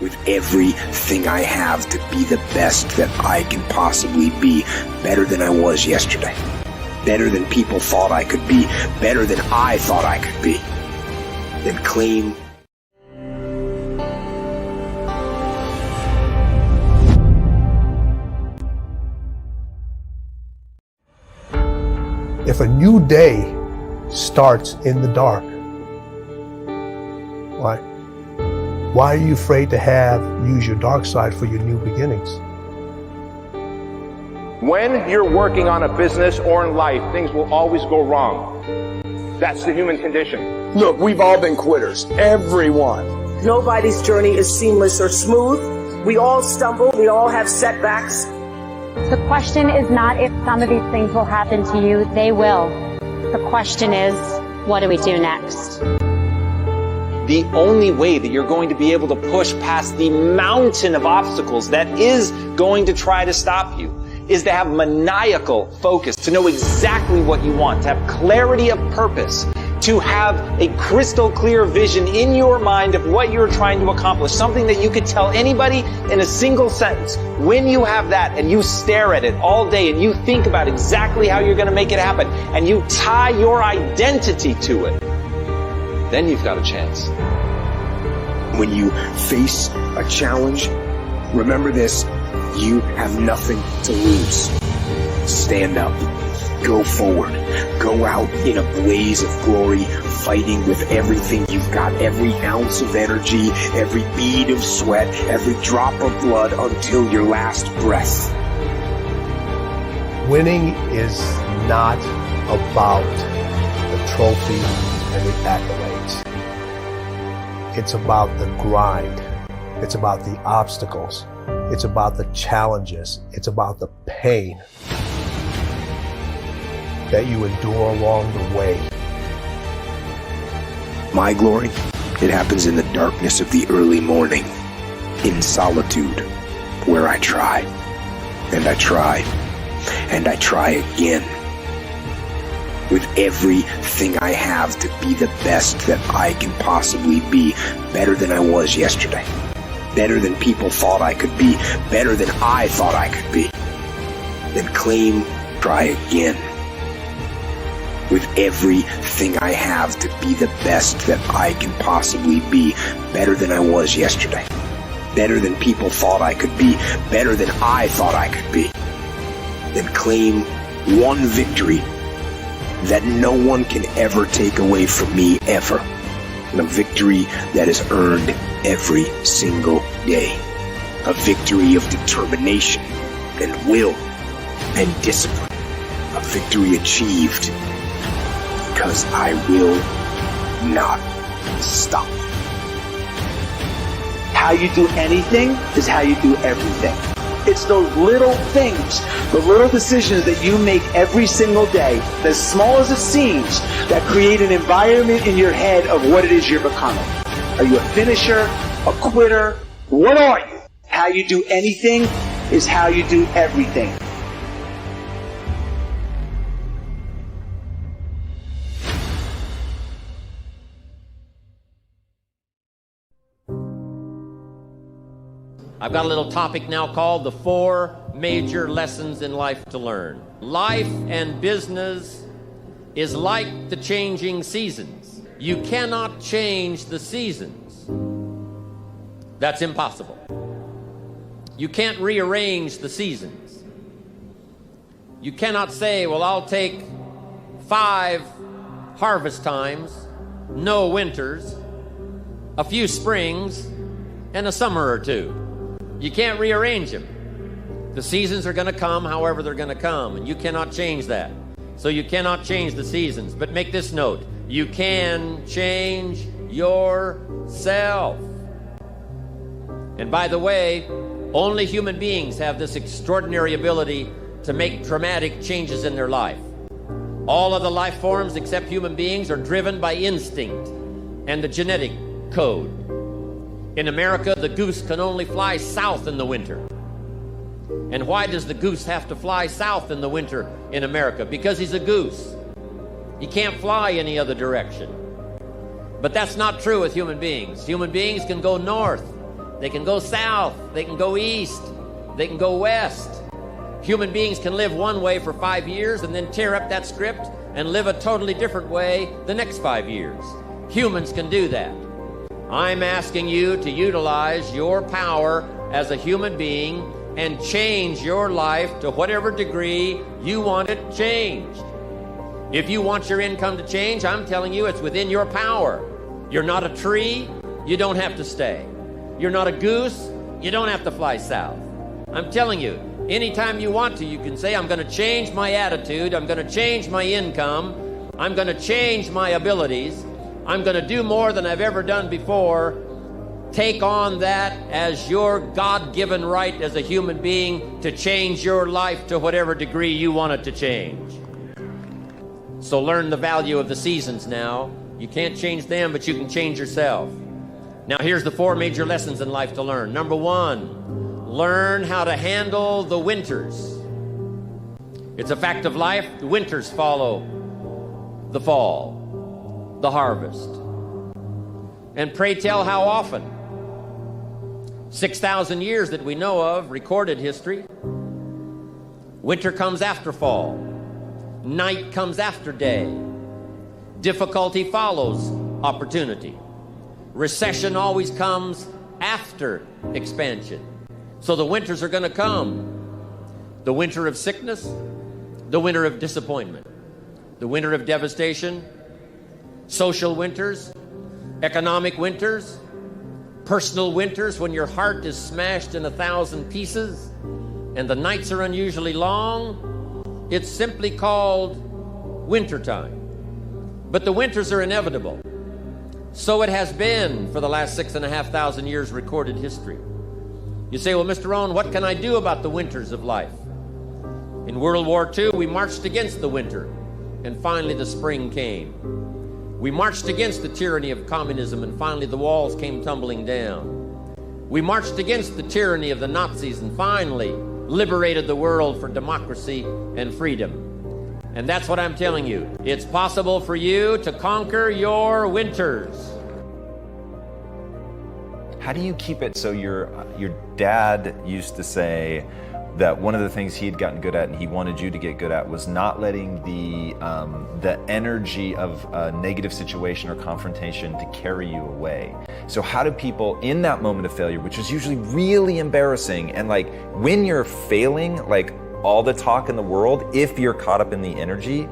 with everything I have to be the best that I can possibly be, better than I was yesterday, better than people thought I could be, better than I thought I could be, then claim. If a new day starts in the dark, why are you afraid to use your dark side for your new beginnings? When you're working on a business or in life, things will always go wrong. That's the human condition. Look, we've all been quitters. Everyone. Nobody's journey is seamless or smooth. We all stumble. We all have setbacks. The question is not if some of these things will happen to you. They will. The question is, what do we do next? The only way that you're going to be able to push past the mountain of obstacles that is going to try to stop you is to have maniacal focus, to know exactly what you want, to have clarity of purpose, to have a crystal clear vision in your mind of what you're trying to accomplish, something that you could tell anybody in a single sentence. When you have that and you stare at it all day and you think about exactly how you're going to make it happen and you tie your identity to it, then you've got a chance. When you face a challenge, remember this: you have nothing to lose. Stand up. Go forward. Go out in a blaze of glory, fighting with everything you've got, every ounce of energy, every bead of sweat, every drop of blood until your last breath. Winning is not about the trophy and the accolades. It's about the grind. It's about the obstacles. It's about the challenges. It's about the pain that you endure along the way. My glory, it happens in the darkness of the early morning, in solitude, where I try, and I try, and I try again, with everything I have to be the best that I can possibly be, better than I was yesterday, better than people thought I could be, better than I thought I could be, then claim, try again, with everything I have to be the best that I can possibly be, better than I was yesterday, better than people thought I could be, better than I thought I could be, then claim one victory that no one can ever take away from me, ever. A victory that is earned every single day. A victory of determination and will and discipline. A victory achieved because I will not stop. How you do anything is how you do everything. It's those little things, the little decisions that you make every single day, as small as it seems, that create an environment in your head of what it is you're becoming. Are you a finisher, a quitter? What are you? How you do anything is how you do everything. I've got a little topic now called the 4 major lessons in life to learn. Life and business is like the changing seasons. You cannot change the seasons. That's impossible. You can't rearrange the seasons. You cannot say, well, I'll take 5 harvest times, no winters, a few springs, and a summer or 2. You can't rearrange them. The seasons are going to come however they're going to come, and you cannot change that. So you cannot change the seasons. But make this note: you can change yourself. And by the way, only human beings have this extraordinary ability to make dramatic changes in their life. All other life forms except human beings are driven by instinct and the genetic code. In America, the goose can only fly south in the winter. And why does the goose have to fly south in the winter in America? Because he's a goose. He can't fly any other direction. But that's not true with human beings. Human beings can go north They can go south. They can go east. They can go west. Human beings can live one way for 5 years and then tear up that script and live a totally different way the next 5 years. Humans can do that. I'm asking you to utilize your power as a human being and change your life to whatever degree you want it changed. If you want your income to change, I'm telling you it's within your power. You're not a tree, you don't have to stay. You're not a goose, you don't have to fly south. I'm telling you, anytime you want to, you can say, I'm going to change my attitude, I'm going to change my income, I'm going to change my abilities, I'm going to do more than I've ever done before. Take on that as your God-given right as a human being to change your life to whatever degree you want it to change. So learn the value of the seasons now. You can't change them, but you can change yourself. Now here's the 4 major lessons in life to learn. Number 1, learn how to handle the winters. It's a fact of life. The winters follow the fall, the harvest. And pray tell how often? 6,000 years that we know of, recorded history. Winter comes after fall. Night comes after day. Difficulty follows opportunity. Recession always comes after expansion. So the winters are going to come. The winter of sickness, the winter of disappointment, the winter of devastation, social winters, economic winters, personal winters when your heart is smashed in 1,000 pieces and the nights are unusually long. It's simply called wintertime. But the winters are inevitable. So it has been for the last 6,500 years recorded history. You say, well, Mr. Rohn, what can I do about the winters of life? In World War II, we marched against the winter, and finally the spring came. We marched against the tyranny of communism, and finally the walls came tumbling down. We marched against the tyranny of the Nazis, and finally liberated the world for democracy and freedom. And that's what I'm telling you. It's possible for you to conquer your winters. How do you keep it so your dad used to say that one of the things he had gotten good at and he wanted you to get good at was not letting the energy of a negative situation or confrontation to carry you away. So how do people in that moment of failure, which is usually really embarrassing, and like when you're failing, like all the talk in the world, if you're caught up in the energy,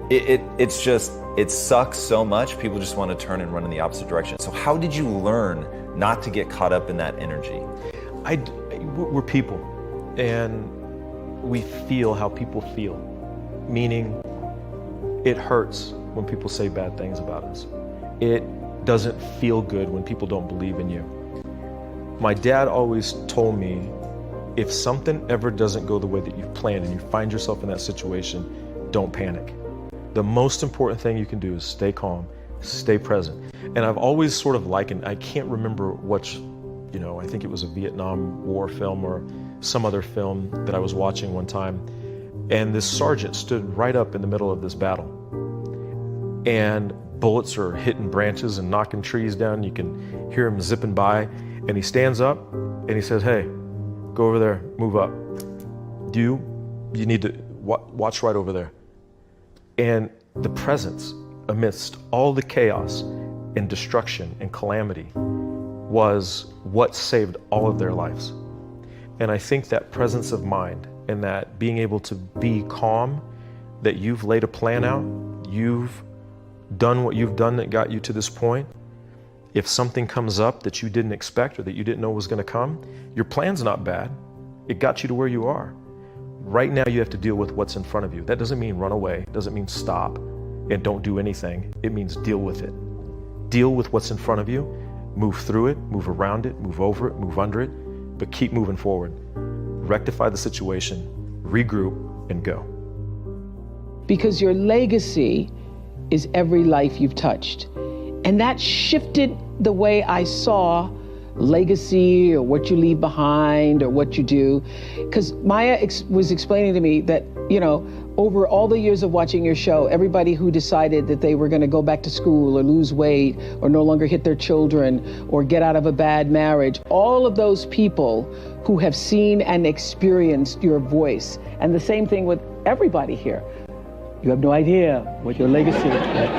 it sucks so much, people just want to turn and run in the opposite direction. So how did you learn not to get caught up in that energy? We're people, and we feel how people feel, meaning it hurts when people say bad things about us. It doesn't feel good when people don't believe in you. My dad always told me, if something ever doesn't go the way that you've planned and you find yourself in that situation, don't panic. The most important thing you can do is stay calm, stay present. And I've always sort of likened, I can't remember which, I think it was a Vietnam War film or some other film that I was watching one time. And this sergeant stood right up in the middle of this battle. And bullets are hitting branches and knocking trees down. You can hear him zipping by. And he stands up and he says, hey, go over there, move up. You need to watch right over there. And the presence amidst all the chaos and destruction and calamity was what saved all of their lives. And I think that presence of mind and that being able to be calm, that you've laid a plan out, you've done what you've done that got you to this point. If something comes up that you didn't expect or that you didn't know was going to come, your plan's not bad. It got you to where you are. Right now you have to deal with what's in front of you. That doesn't mean run away. It doesn't mean stop and don't do anything. It means deal with it. Deal with what's in front of you. Move through it, move around it, move over it, move under it, but keep moving forward. Rectify the situation, regroup, and go. Because your legacy is every life you've touched. And that shifted the way I saw legacy or what you leave behind or what you do. Because Maya was explaining to me that, you know, over all the years of watching your show, everybody who decided that they were going to go back to school or lose weight or no longer hit their children or get out of a bad marriage, all of those people who have seen and experienced your voice. And the same thing with everybody here. You have no idea what your legacy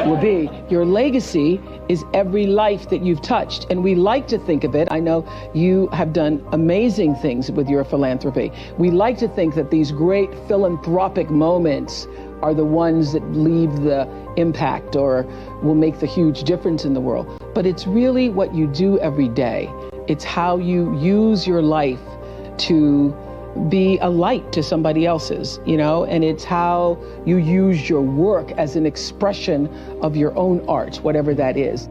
will be. Your legacy is every life that you've touched. And we like to think of it. I know you have done amazing things with your philanthropy. We like to think that these great philanthropic moments are the ones that leave the impact or will make the huge difference in the world. But it's really what you do every day. It's how you use your life to be a light to somebody else's, you know, and it's how you use your work as an expression of your own art, whatever that is.